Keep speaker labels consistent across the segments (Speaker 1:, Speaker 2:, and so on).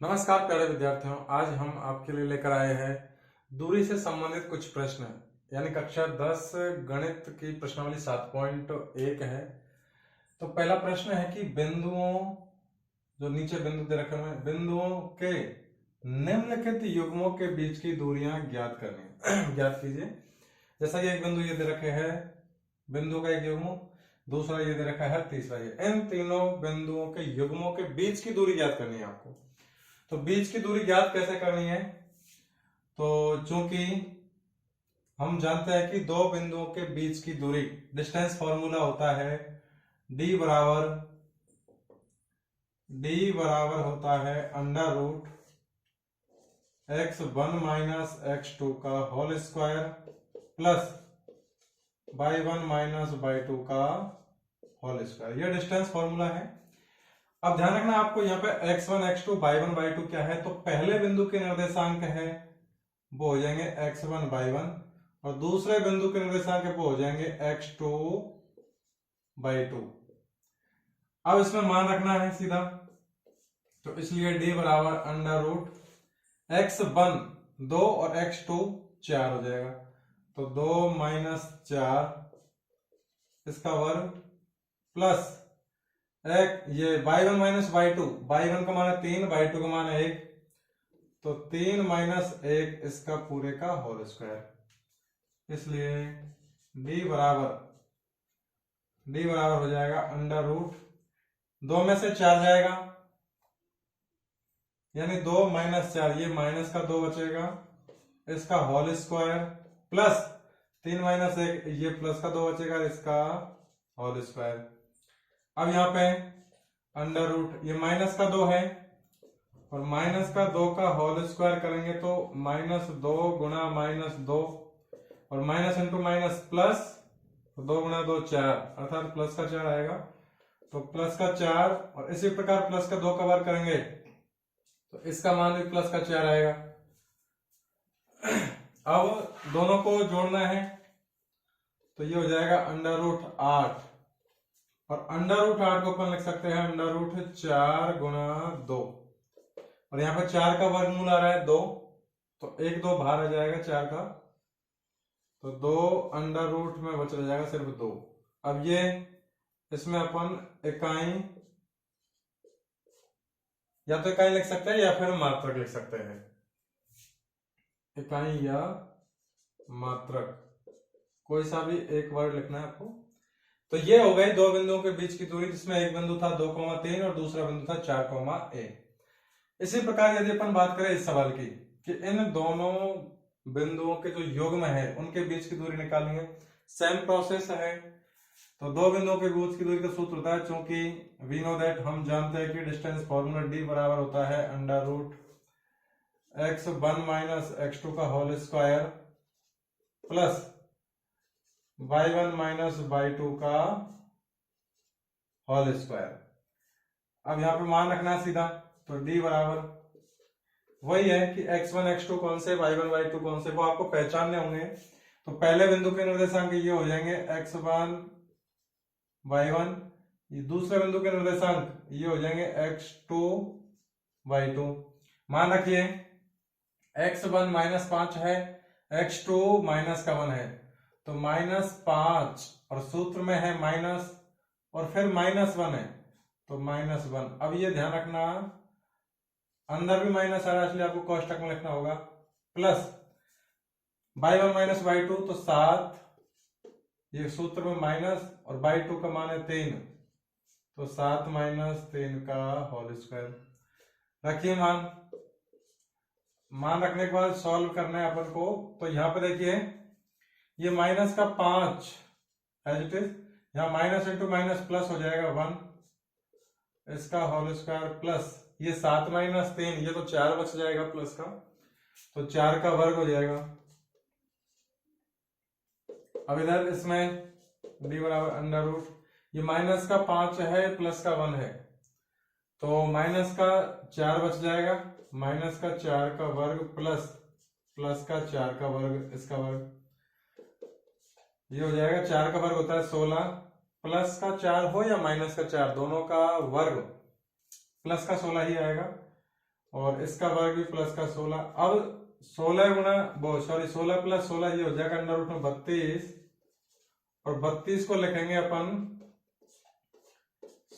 Speaker 1: नमस्कार प्यारे विद्यार्थियों, आज हम आपके लिए लेकर आए हैं दूरी से संबंधित कुछ प्रश्न, यानी कक्षा 10 गणित की प्रश्नावली 7.1 है। तो पहला प्रश्न है कि बिंदुओं, जो नीचे बिंदु दे रखे हैं, बिंदुओं के निम्नलिखित युग्मों के बीच की दूरियां ज्ञात करनी है। ज्ञात कीजिए। जैसा कि एक बिंदु ये दे रखे है, बिंदु का एक युग्म, दूसरा ये दे रखा है, तीसरा ये, इन तीनों बिंदुओं के युग्मों के बीच की दूरी ज्ञात करनी है आपको। तो बीच की दूरी ज्ञात कैसे करनी है? तो चूंकि हम जानते हैं कि दो बिंदुओं के बीच की दूरी, डिस्टेंस फॉर्मूला होता है d बराबर होता है अंडर रूट x1 माइनस x2 का whole square plus y1 minus y2 का होल स्क्वायर। यह डिस्टेंस फॉर्मूला है। अब ध्यान रखना आपको, यहाँ पे x1 x2 y1 y2 क्या है, तो पहले बिंदु के निर्देशांक है वो हो जाएंगे x1 y1 और दूसरे बिंदु के निर्देशांक वो हो जाएंगे x2 y2। अब इसमें मान रखना है सीधा, तो इसलिए d बराबर अंडर रूट x1 2 और x2 4 हो जाएगा, तो 2 माइनस 4 इसका वर्ग प्लस ये y1 माइनस y2, y1 का मान है 3, y2 का मान है 1, तो 3 माइनस 1 इसका पूरे का होल स्क्वायर। इसलिए d बराबर हो जाएगा अंडर रूट 2 में से 4 जाएगा, यानी 2 माइनस 4, ये माइनस का 2 बचेगा, इसका होल स्क्वायर प्लस 3 माइनस 1, ये प्लस का 2 बचेगा, इसका होल स्क्वायर। अब यहाँ पे अंडर रूट, ये माइनस का 2 है और माइनस का 2 का होल स्क्वायर करेंगे तो माइनस 2 गुणा माइनस 2 और माइनस इंटू माइनस प्लस, तो 2 गुणा 2 4, अर्थात प्लस का 4 आएगा, तो प्लस का 4 और इसी प्रकार प्लस का 2 का वर्ग करेंगे तो इसका मान भी प्लस का 4 आएगा। अब दोनों को जोड़ना है तो ये हो जाएगा अंडर रूट 8 और अंडर रूट 8 को अपन लिख सकते हैं अंडर रूट 4 गुणा 2 और यहाँ पे 4 का वर्गमूल आ रहा है 2, तो 1 2 बाहर आ जाएगा 4 का, तो 2 अंडर रूट में बच रह जाएगा सिर्फ 2। अब ये इसमें अपन इकाई, या तो इकाई लिख सकते हैं या फिर मात्रक लिख सकते हैं, इकाई या मात्रक, कोई सा भी एक वर्ड लिखना है आपको। तो ये हो गई दो बिंदुओं के बीच की दूरी, जिसमें एक बिंदु था 2,3 और दूसरा बिंदु था 4,1। इसी प्रकार यदि अपन बात करें इस सवाल की कि इन दोनों बिंदुओं के जो युग्म है उनके बीच की दूरी निकालनी है, सेम प्रोसेस है। तो दो बिंदुओं के बीच की दूरी का सूत्र होता है, चूंकि वी नो दैट, हम जानते हैं कि डिस्टेंस फॉर्मूला d बराबर होता है अंडर रूट x1 माइनस x2 का whole square plus y1 minus y2 का होल स्क्वायर। अब यहां पे मान रखना है सीधा, तो d बराबर वही है कि x1 x2 कौन से, y1 y2 कौन से, वो आपको पहचानने होंगे। तो पहले बिंदु के निर्देशांक ये हो जाएंगे x1 y1, ये दूसरे बिंदु के निर्देशांक ये हो जाएंगे x2 y2। मान रखिए x1 माइनस 5 है, x2 माइनस का 1 है, तो -5 और सूत्र में है माइनस और फिर -1 है तो -1। अब ये ध्यान रखना अंदर भी माइनस आ रहा है, इसलिए आपको कोष्टक में लिखना होगा, प्लस y1 माइनस y2 तो 7, ये सूत्र में माइनस और y2 का मान है 3, तो 7 माइनस 3 का होल स्क्वायर। रखिए मान रखने के बाद सॉल्व करना है अपन को। तो यहाँ पे देखिए ये माइनस का 5 एज इट इज, यहाँ माइनस इंटू माइनस प्लस हो जाएगा 1, इसका होल स्क्वायर प्लस ये 7 माइनस 3, ये तो 4 बच जाएगा प्लस का, तो 4 का वर्ग हो जाएगा। अब इधर इसमें d बराबर अंडर रूट, ये माइनस का 5 है प्लस का 1 है, तो माइनस का 4 बच जाएगा, माइनस का 4 का वर्ग प्लस का 4 का वर्ग, इसका वर्ग, ये हो जाएगा 4 का वर्ग होता है 16, प्लस का 4 हो या माइनस का 4, दोनों का वर्ग प्लस का 16 ही आएगा और इसका वर्ग भी प्लस का 16। अब 16 गुना 16 प्लस 16 ये हो जाएगा अंडर रूट में 32, और 32 को लिखेंगे अपन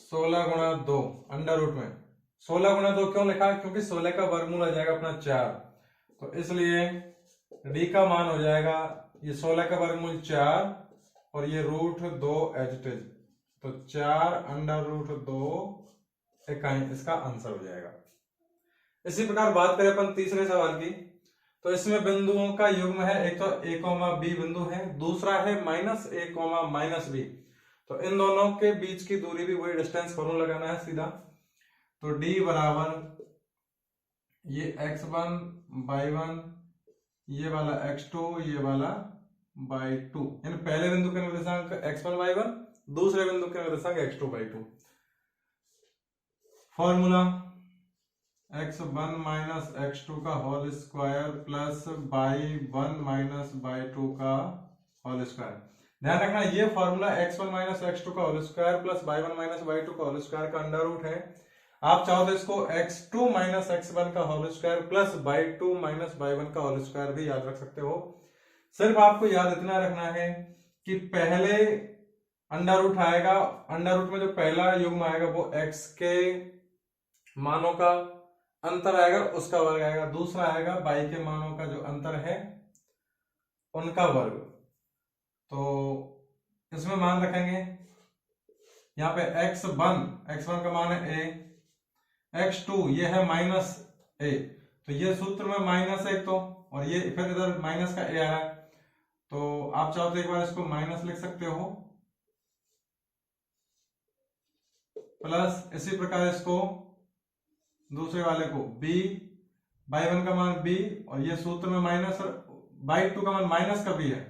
Speaker 1: 16 गुणा 2 अंडर रूट में। 16 गुणा 2 क्यों लिखा? क्योंकि 16 का वर्गमूल आ जाएगा अपना 4, तो इसलिए डी का मान हो जाएगा ये 16 का वर्गमूल 4 और ये रूट 2 एज इट इज, तो 4 अंडर रूट 2 इकाई इसका आंसर हो जाएगा। इसी प्रकार बात करें अपन तीसरे सवाल की, तो इसमें बिंदुओं का युग्म है, एक तो a, b बिंदु है, दूसरा है -a, -b, तो इन दोनों के बीच की दूरी भी वही डिस्टेंस फॉर्मूला लगाना है सीधा। तो d बराबर ये x1 y1, ये वाला x2, ये वाला y2, यानी पहले बिंदु के निर्देशांक x1 y1, दूसरे बिंदु के निर्देशांक x2 y2। फॉर्मूला x1 माइनस x2 का whole square plus y1 minus y2 का होल स्क्वायर। ध्यान रखना ये फॉर्मूला x1 माइनस x2 का whole square plus y1 minus y2 का होल स्क्वायर का अंडर रूट है। आप चाहो तो इसको x2 माइनस x1 का whole square plus y2 minus y1 का होल स्क्वायर भी याद रख सकते हो। सिर्फ आपको याद इतना रखना है कि पहले अंडर रूट आएगा, अंडर रूट में जो पहला युग्म आएगा वो x के मानों का अंतर आएगा, उसका वर्ग आएगा, दूसरा आएगा y के मानों का जो अंतर है उनका वर्ग। तो इसमें मान रखेंगे यहाँ पे x1 का मान है a, x2 ये है -a, तो ये सूत्र में -1 तो, और ये फिर इधर माइनस का a आ रहा है, तो आप चाहो तो एक बार इसको माइनस लिख सकते हो, प्लस इसी प्रकार इसको दूसरे वाले को b, y1 का मान b, और ये सूत्र में माइनस, y2 का मान माइनस का b है,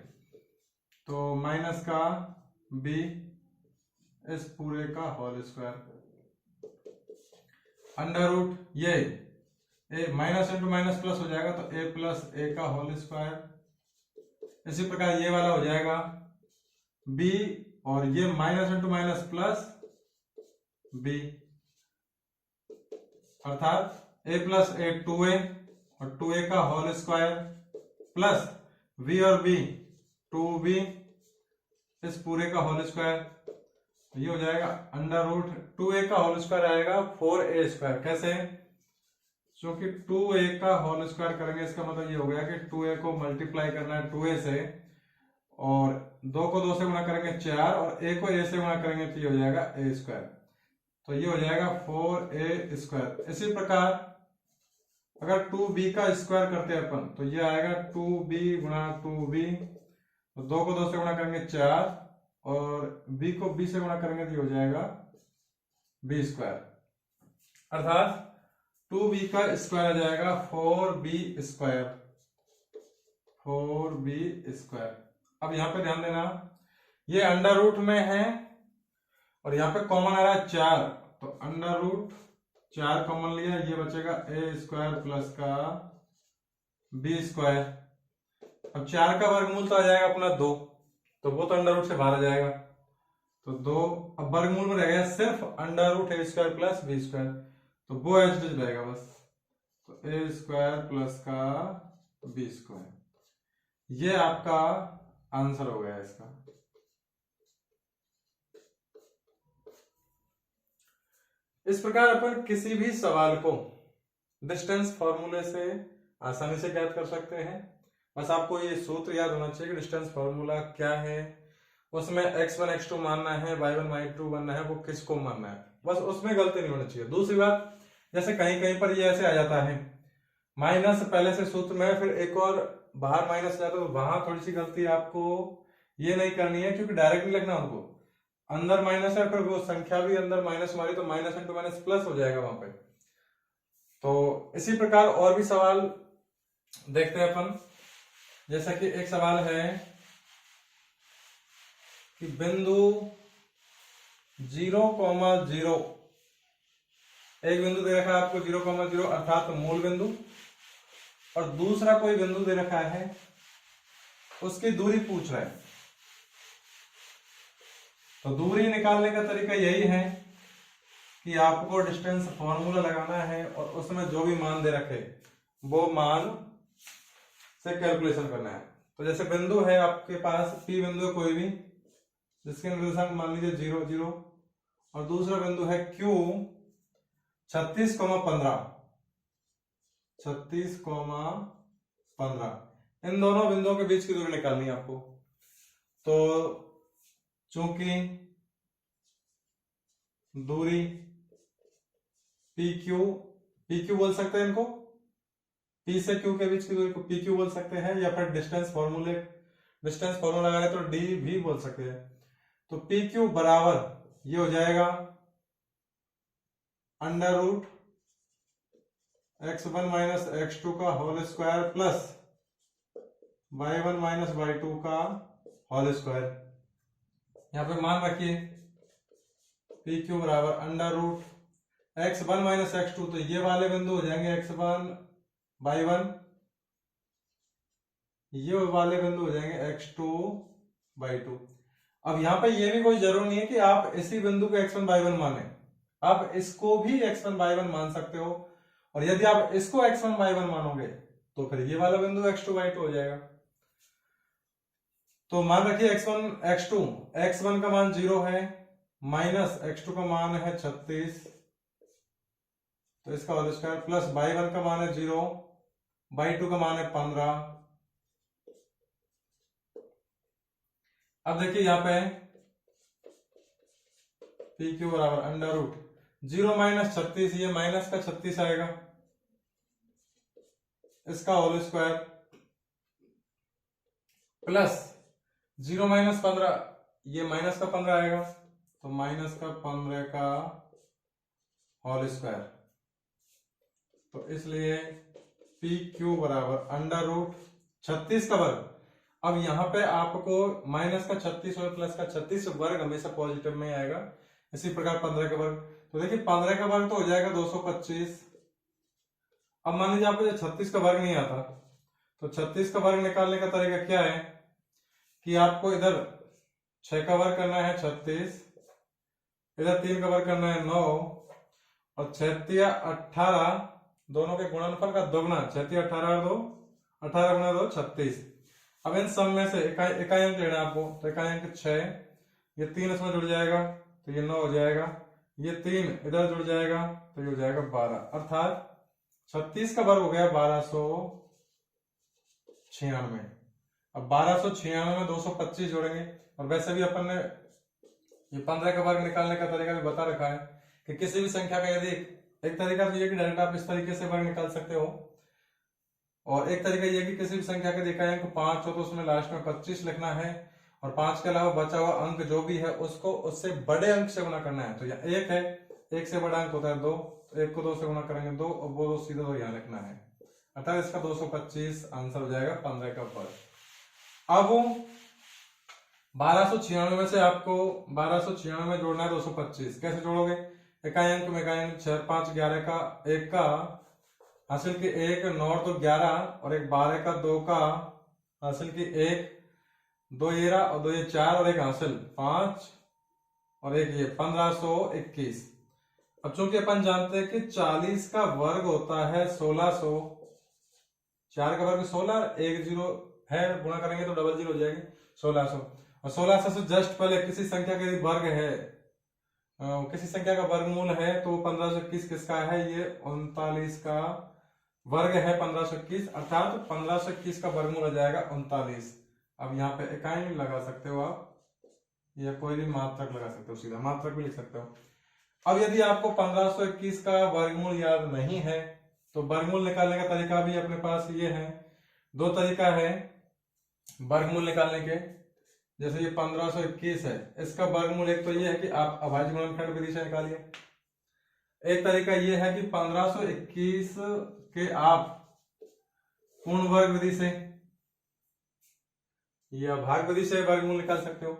Speaker 1: तो माइनस का b इस पूरे का होल स्क्वायर अंडर रूट ये a minus into minus plus हो जाएगा, तो a प्लस a का होल स्क्वायर। इसी प्रकार ये वाला हो जाएगा b, और ये minus into minus plus b, अर्थात a प्लस a 2a और 2a का होल स्क्वायर प्लस v और b 2b इस पूरे का होल स्क्वायर। ये हो जाएगा अंडर रूट 2a का होल स्क्वायर आएगा 4a स्क्वायर। कैसे? क्योंकि 2a का होल स्क्वायर करेंगे, इसका मतलब ये हो गया कि 2a को मल्टीप्लाई करना है 2a से, और 2 को 2 से गुणा करेंगे 4, और a को a से गुणा करेंगे तो ये हो जाएगा a स्क्वायर, तो ये हो जाएगा 4a स्क्वायर। इसी प्रकार अगर 2b का स्क्वायर करते हैं अपन, तो ये आएगा 2b गुणा 2b, तो 2 को 2 से गुणा करेंगे 4, और b को b से गुणा करेंगे तो ये हो जाएगा b स्क्वायर, अर्थात 2b का स्क्वायर आ जाएगा 4b स्क्वायर, 4b स्क्वायर। अब यहाँ पे ध्यान देना, ये अंडर रूट में है और यहाँ पे कॉमन आ रहा है 4, तो अंडर रूट 4 कॉमन लिया, ये बचेगा a स्क्वायर प्लस का b स्क्वायर। अब 4 का वर्गमूल तो आ जाएगा अपना 2, तो वो तो अंडर रूट से बाहर आ जाएगा, तो 2, अब वर्गमूल में रह गया सिर्फ under root a square plus b square, तो वो एच रहेगा बस, तो a स्क्वायर प्लस का b स्क्वायर, ये आपका आंसर हो गया इसका। इस प्रकार अपन किसी भी सवाल को डिस्टेंस फॉर्मूले से आसानी से ज्ञात कर सकते हैं। बस आपको ये सूत्र याद होना चाहिए कि डिस्टेंस फॉर्मूला क्या है, उसमें x1 x2 मानना है, y1 y2 मानना है, वो किसको मानना है, बस उसमें गलती नहीं होनी चाहिए। दूसरी बात, जैसे कहीं कहीं पर ये ऐसे आ जाता है माइनस पहले से सूत्र में, फिर एक और बाहर माइनस जाता है, तो वहां थोड़ी सी गलती आपको ये नहीं करनी है, क्योंकि डायरेक्ट नहीं लिखना, उनको अंदर माइनस है, फिर वो संख्या भी अंदर माइनस हमारी, तो माइनस इंटू माइनस प्लस हो जाएगा वहां पे। तो इसी प्रकार और भी सवाल देखते हैं अपन। जैसा कि एक सवाल है कि बिंदु 0,0, एक बिंदु दे रखा है आपको 0,0 अर्थात मूल बिंदु, और दूसरा कोई बिंदु दे रखा है, उसकी दूरी पूछ रहा है। तो दूरी निकालने का तरीका यही है कि आपको डिस्टेंस फॉर्मूला लगाना है और उसमें जो भी मान दे रखे वो मान से कैलकुलेशन करना है। तो जैसे बिंदु है आपके पास, पी बिंदु है कोई भी जिसके निर्देशांक मान लीजिए 0 0, और दूसरा बिंदु है क्यू 36,15, 36,15। इन दोनों बिंदुओं के बीच की दूरी निकालनी है आपको। तो चूंकि दूरी पी क्यू बोल सकते हैं इनको, पी से क्यू के बीच की दूरी को पी क्यू बोल सकते हैं, या फिर डिस्टेंस फॉर्मूला लगाए तो डी भी बोल सकते हैं। तो पी क्यू बराबर ये हो जाएगा अंडर रूट x1 माइनस x2 का whole square plus y1 minus y2 का होल स्क्वायर। यहां पे मान रखिए पी क्यू बराबर अंडर रूट x1 माइनस x2, तो ये वाले बिंदु हो जाएंगे x1 y1, ये वाले बिंदु हो जाएंगे x2 y2। अब यहां पे ये भी कोई जरूरी नहीं है कि आप इसी बिंदु को x1 y1 माने, आप इसको भी x1 y1 मान सकते हो, और यदि आप इसको x1 y1 मानोगे तो फिर ये वाला बिंदु x2 y2 हो जाएगा। तो मान रखिए x1 का मान 0 है, माइनस x2 का मान है 36, तो इसका होल स्क्वायर प्लस y1 का मान है 0, y2 का मान है 15। अब देखिए यहां पे पी क्यू बराबर अंडर रूट 0 माइनस 36, ये माइनस का 36 आएगा, इसका होल स्क्वायर प्लस 0 माइनस 15, ये माइनस का 15 आएगा, तो माइनस का 15 का होल स्क्वायर। तो इसलिए पी क्यू बराबर अंडर रूट 36 का वर्ग। अब यहां पे आपको माइनस का 36 और प्लस का 36 वर्ग हमेशा पॉजिटिव में आएगा, इसी प्रकार 15 का वर्ग। तो देखिए 15 का वर्ग तो हो जाएगा 225। अब मान लीजिए आपको 36 का वर्ग नहीं आता, तो 36 का वर्ग निकालने का तरीका क्या है कि आपको इधर 6 का वर्ग करना है 36, इधर 3 का वर्ग करना है 9, और 6 18 दोनों के गुणनफल का दोगुना, 6 18 और 2 18 गुणा 2 36। अब इन सब में से इकाई अंक लेना आपको, तो इकाई अंक 6, ये 3 इसमें जुड़ जाएगा तो ये 9 हो जाएगा, ये 3 इधर जुड़ जाएगा तो ये हो जाएगा 12, अर्थात 36 का वर्ग हो गया 1296। अब 1296 में 225 जोड़ेंगे, और वैसे भी अपन ने ये 15 का वर्ग निकालने का तरीका भी बता रखा है कि किसी भी संख्या का यदि एक तरीका तो ये कि डायरेक्ट आप इस तरीके से वर्ग निकाल सकते हो, और एक तरीका ये कि किसी भी संख्या के इकाई अंक 5 हो तो उसमें लास्ट में 25 लिखना है, और 5 के अलावा बचा हुआ अंक जो भी है उसको उससे बड़े अंक से गुणा करना है। तो यहाँ 1 है, 1 से बड़ा अंक होता है 2, तो 1 को 2 से गुणा करेंगे 2, और वो 2 सीधा 2 यहाँ लिखना है, अर्थात इसका 225 आंसर हो जाएगा 15 का वर्ग। अब 1296 में से आपको 1296 में जोड़ना है 225, कैसे जोड़ोगे? इकाई अंक में इकाई अंक 4 5 11 का 1 का हासिल की 1, 9 2 11 और 1 12 का 2 का हासिल की 1, 2 ये रहा और 2 ये 4 और 1 हासिल 5 और 1 ये 1521। अब चूंकि अपन जानते हैं कि 40 का वर्ग होता है 1600, 4 का वर्ग 16, 1 0 है, गुणा करेंगे तो डबल 0 हो जाएगी 1600, और 1600 से जस्ट पहले किसी संख्या का यदि वर्ग है, किसी संख्या का वर्गमूल है तो 1521 किसका है? ये 39 का वर्ग है 1521, अर्थात 1521 का वर्गमूल हो जाएगा 39। अब यहाँ पे इकाई लगा सकते हो आप, या कोई भी मात्रक लगा सकते हो, सीधा मात्रक भी लिख सकते हो। अब यदि आपको 1521 का वर्गमूल याद नहीं है तो वर्गमूल निकालने का तरीका भी अपने पास ये है, दो तरीका है वर्गमूल निकालने के। जैसे ये 1521 है, इसका वर्गमूल एक तो ये है कि आप अभाज्य गुणनखंड विधि से निकालिए, एक तरीका ये है कि 1521 के आप पूर्ण वर्ग विधि से या भाग विधि से वर्गमूल निकाल सकते हो।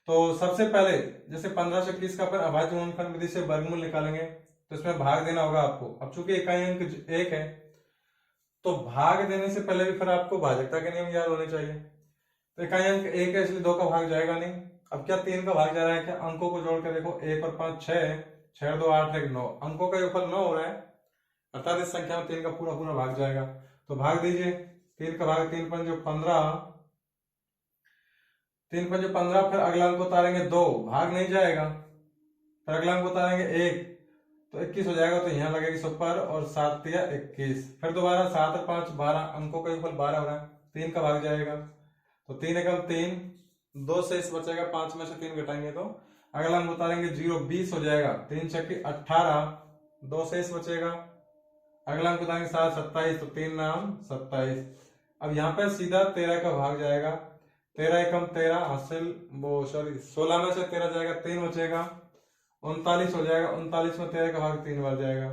Speaker 1: तो सबसे पहले जैसे 1521 का अपन अभाज्य गुणनखंड विधि से वर्गमूल निकालेंगे तो इसमें भाग देना होगा आपको। अब चूंकि इकाई अंक 1 है तो भाग देने से पहले भी फिर आपको भाजकता के नियम याद होने चाहिए। तो इकाई अंक 1 है इसलिए 2 का भाग जाएगा नहीं। अब क्या 3 का भाग जा रहा है? क्या अंकों को जोड़ के देखो, 1 और 5 6, 6 2 8 1 9, अंकों का योगफल 9 हो रहा है, अर्थात इस संख्या में 3 का पूरा पूरा भाग जाएगा। तो भाग दीजिए, 3 का भाग 3 पंजे 15, 3 पंजे 15, फिर अगला अंक उतारेंगे 2, भाग नहीं जाएगा, फिर अगला अंक उतारेंगे 1, तो 21 हो जाएगा, तो यहाँ लगेगी सुपर, और 7 तिया 21, फिर दोबारा 7 और 5 12, अंकों का योगफल 12 हो रहा है, 3 का भाग जाएगा, तो 3 एकम 3, 2 शेष बचेगा, 5 में से 3 घटाएंगे तो अगला अंक उतारेंगे 0, 20 हो जाएगा, 3 छक्के 18, 2 शेष बचेगा, अगला अंक उतारेंगे 7 27, तो 3 नाम 27। अब यहाँ पे सीधा 13 का भाग जाएगा, 13 एकम 13 हासिल, वो सॉरी 16 में से 13 जाएगा, 3 बचेगा, 39 हो जाएगा, 39 में 13 का भाग 3 बार जाएगा,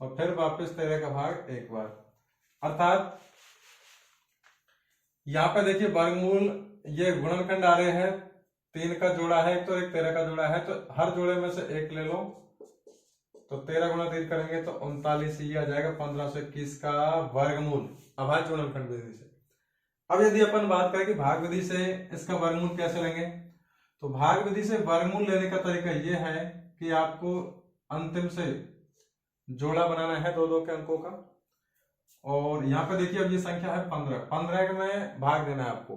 Speaker 1: और फिर वापस 13 का भाग 1 बार। अर्थात यहाँ पे देखिए वर्गमूल, ये गुणनखंड आ रहे हैं, 3 का जोड़ा है एक, तो एक 13 का जोड़ा है, तो हर जोड़े में से एक ले लो, तो 13 गुणा 3 करेंगे तो 39 ही आ जाएगा, 1521 का वर्गमूल अभाज्य गुणनखंड विधि से। अब यदि अपन बात करें कि भाग विधि से इसका वर्गमूल कैसे लेंगे, तो भाग विधि से वर्गमूल लेने का तरीका यह है कि आपको अंतिम से जोड़ा बनाना है दो दो के अंकों का, और यहाँ पे देखिए अब ये संख्या है 15, 15 में भाग देना है आपको।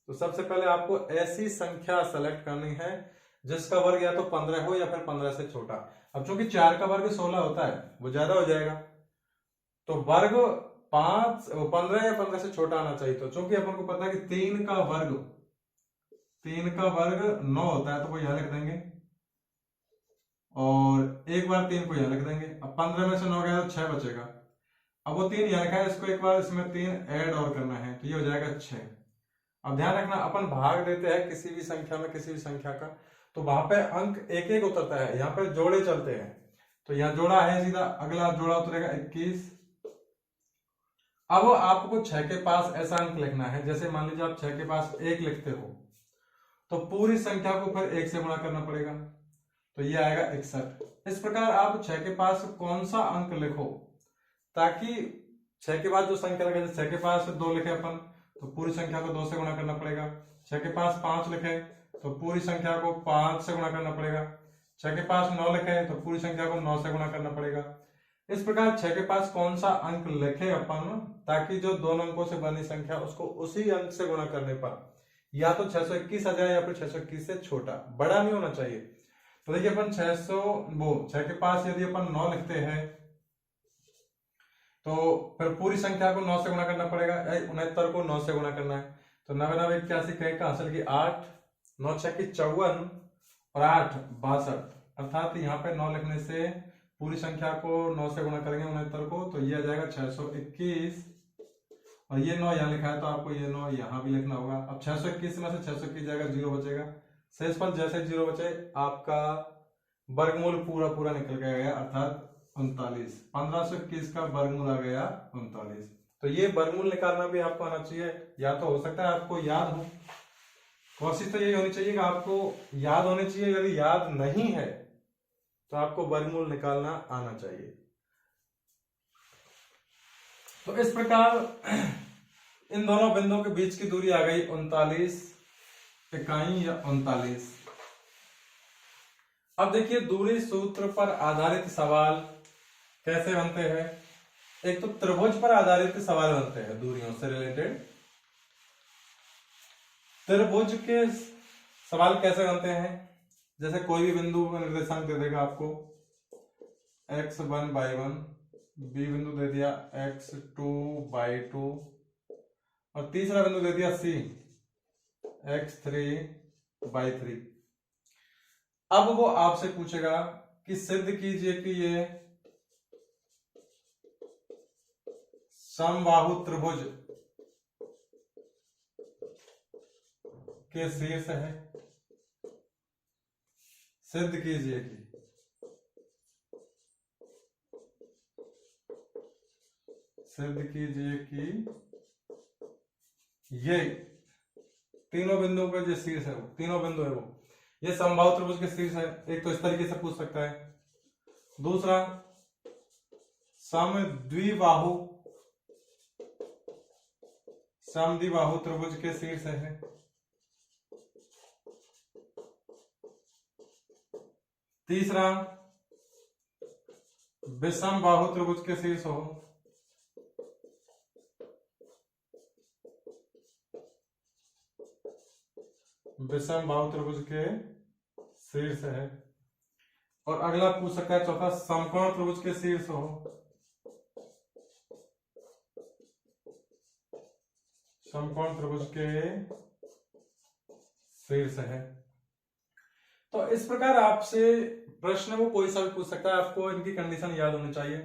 Speaker 1: तो सबसे पहले आपको ऐसी संख्या सेलेक्ट करनी है जिसका वर्ग या तो 15 हो या फिर 15 से छोटा। अब चूंकि 4 का वर्ग 16 होता है, वो ज्यादा हो जाएगा, तो वर्ग 15 या 15 से छोटा आना चाहिए। तो चूंकि अपन को पता है कि 3 का वर्ग 9 होता है, तो वो यहां लिख देंगे, और एक बार 3 को यहां लिख देंगे। अब 15 में से 9 गया तो 6 बचेगा, अब वो 3 यहां लिखा है, इसको एक बार इसमें 3 ऐड और करना है, तो ये हो जाएगा 6। अब ध्यान रखना, अपन भाग देते हैं किसी भी संख्या में किसी भी संख्या का, तो वहां पे अंक एक एक उतरता है, यहाँ पे जोड़े चलते हैं, तो यहाँ जोड़ा है, सीधा अगला जोड़ा उतरेगा 21। अब आपको 6 के पास ऐसा अंक लिखना है, जैसे मान लीजिए आप 6 के पास 1 लिखते हो, तो पूरी संख्या को फिर 1 से गुणा करना पड़ेगा, तो ये आएगा 61। इस प्रकार आप 6 के पास कौन सा अंक लिखो, ताकि 6 के बाद जो संख्या लगे, 6 के पास 2 लिखे अपन, तो पूरी संख्या को 2 से गुणा करना पड़ेगा। 6 के पास 5 लिखे तो पूरी संख्या को 5 से गुणा करना पड़ेगा। 6 के पास 9 लिखे तो पूरी संख्या को 9 से गुणा करना पड़ेगा। इस प्रकार 6 के पास कौन सा अंक लिखे अपन, ताकि जो दोनों अंकों से बनी संख्या उसको उसी अंक से गुणा करने पर या तो 621 आ जाए या फिर 621 से छोटा, बड़ा नहीं होना चाहिए। तो देखिए अपन 6 के पास यदि अपन 9 लिखते हैं, तो फिर पूरी संख्या को 9 से गुणा करना पड़ेगा, 69 को 9 से गुणा करना है, तो 9 9 81 कहेगा हासिल की 8, 9 6 की 54 और 8 62। अर्थात यहाँ पे 9 लिखने से पूरी संख्या को 9 से गुणा करेंगे 69 को, तो ये आ जाएगा 621, और ये 9 यहाँ लिखा है तो आपको ये 9 यहाँ भी लिखना होगा। अब 621 में से 621 जाएगा, 0 बचेगा, शेषफल जैसे 0 बचे आपका वर्गमूल पूरा पूरा निकल गया, अर्थात 39। 1521 का वर्गमूल आ गया 39। तो ये वर्गमूल निकालना भी आपको आना चाहिए, या तो हो सकता है आपको याद हो, कोशिश तो यही होनी चाहिए कि आपको याद होनी चाहिए, यदि याद नहीं है तो आपको वर्गमूल निकालना आना चाहिए। तो इस प्रकार इन दोनों बिंदुओं के बीच की दूरी आ गई 39 इकाई या 39। अब देखिए दूरी सूत्र पर आधारित सवाल कैसे बनते हैं। एक तो त्रिभुज पर आधारित सवाल बनते हैं दूरियों से रिलेटेड। त्रिभुज के सवाल कैसे बनते हैं, जैसे कोई भी बिंदु का निर्देशांक दे देगा आपको x1/1, बी बिंदु दे दिया x2/2 और तीसरा बिंदु दे दिया c x3/3। अब वो आपसे पूछेगा कि सिद्ध कीजिए कि ये समबाहु त्रिभुज के शीर्ष है। सिद्ध कीजिए कि ये तीनों बिंदुओं का जो शीर्ष है, वो तीनों बिंदु है वो ये समबाहु त्रिभुज के शीर्ष है। एक तो इस तरीके से पूछ सकता है, दूसरा समद्विबाहु त्रिभुज के शीर्ष है, तीसरा विषम बाहु त्रिभुज के शीर्ष हो, विषम बाहु त्रिभुज के शीर्ष है। और अगला पूछ सकता है चौथा, समकोण त्रिभुज के शीर्ष हो, समकोण त्रिभुज के शीर्ष है। तो इस प्रकार आपसे प्रश्न को कोई सा भी पूछ सकता है, आपको इनकी कंडीशन याद होनी चाहिए।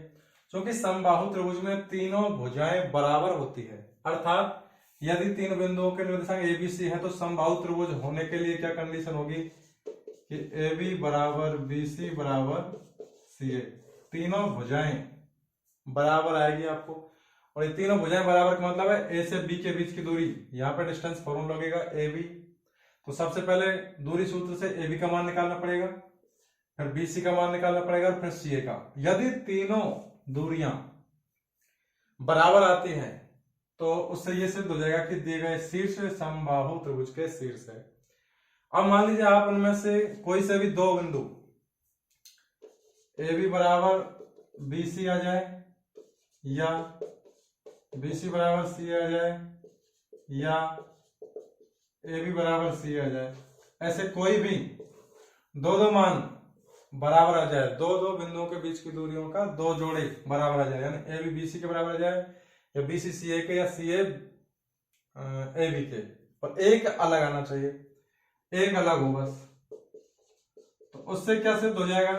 Speaker 1: क्योंकि समबाहु त्रिभुज में तीनों भुजाएं बराबर होती है, अर्थात यदि तीन बिंदुओं के निर्देशांक ABC है तो समबाहु त्रिभुज होने के लिए क्या कंडीशन होगी कि AB बराबर BC बराबर CA, तीनों भुजाएं बराबर आएगी आपको। और ये तीनों भुजाएं बराबर का मतलब है A से B के बीच की दूरी, यहाँ पे डिस्टेंस फॉर्मूला लगेगा AB। तो सबसे पहले दूरी सूत्र से AB का मान निकालना पड़ेगा, फिर BC का मान निकालना पड़ेगा, फिर CA का। यदि तीनों दूरियां बराबर आती हैं तो उससे यह सिद्ध हो जाएगा कि दिए गए शीर्ष समबाहु त्रिभुज के शीर्ष है। अब मान लीजिए आप उनमें से कोई से भी दो बिंदु AB बराबर BC आ जाए, या BC बराबर C आ जाए, या AB बराबर C आ जाए, ऐसे कोई भी दो मान बराबर आ जाए, दो बिंदुओं के बीच की दूरियों का दो जोड़े बराबर आ जाए, यानी AB BC के बराबर आ जाए, या BC CA के, या CA AB के, और एक अलग आना चाहिए, एक अलग हो बस। तो उससे क्या सिद्ध हो जाएगा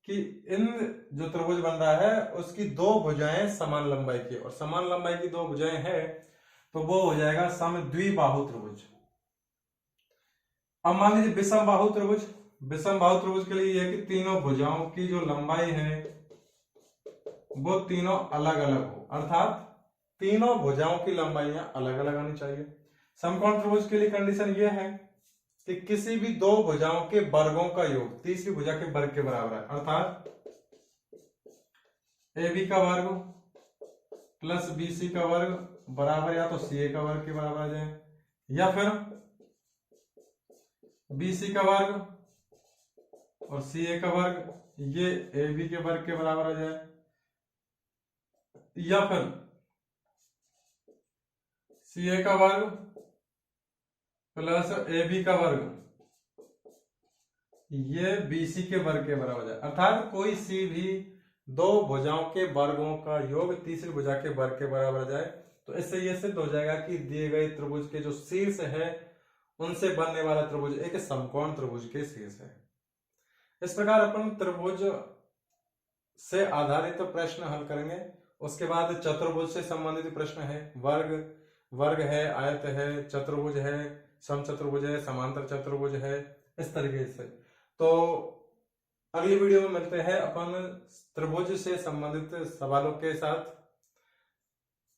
Speaker 1: कि इन जो त्रिभुज बन रहा है उसकी दो भुजाएं समान लंबाई की, और समान लंबाई की दो भुजाएं है तो वो हो जाएगा समद्विबाहु त्रिभुज। अब मान लीजिए विषम बाहु त्रिभुज, विषम बाहु त्रिभुज के लिए यह है कि तीनों भुजाओं की जो लंबाई है वो तीनों अलग अलग हो, अर्थात तीनों भुजाओं की लंबाइयां अलग अलग आनी चाहिए। समकोण त्रिभुज के लिए कंडीशन यह है कि किसी भी दो भुजाओं के वर्गों का योग तीसरी भुजा के वर्ग के बराबर है, अर्थात AB का वर्ग प्लस BC का वर्ग बराबर या तो CA का वर्ग के बराबर आ जाए, या फिर BC का वर्ग और CA का वर्ग ये AB के वर्ग के बराबर आ जाए, या फिर CA का वर्ग प्लस AB का वर्ग ये BC के वर्ग के बराबर आ जाए, अर्थात कोई सी भी दो भुजाओं के वर्गों का योग तीसरी भुजा के वर्ग के बराबर आ जाए। तो इससे यह सिद्ध हो जाएगा कि दिए गए त्रिभुज के जो शीर्ष है उनसे बनने वाला त्रिभुज एक समकोण त्रिभुज के शीर्ष है। इस प्रकार अपन त्रिभुज से आधारित प्रश्न हल करेंगे। उसके बाद चतुर्भुज से संबंधित प्रश्न है, वर्ग है, आयत है, चतुर्भुज है, समचतुर्भुज है, समांतर चतुर्भुज है, इस तरीके से। तो अगली वीडियो में मिलते हैं अपन त्रिभुज से संबंधित सवालों के साथ।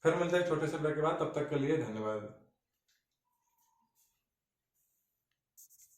Speaker 1: फिर मिलते हैं छोटे से ब्रेक के बाद, तब तक के लिए धन्यवाद।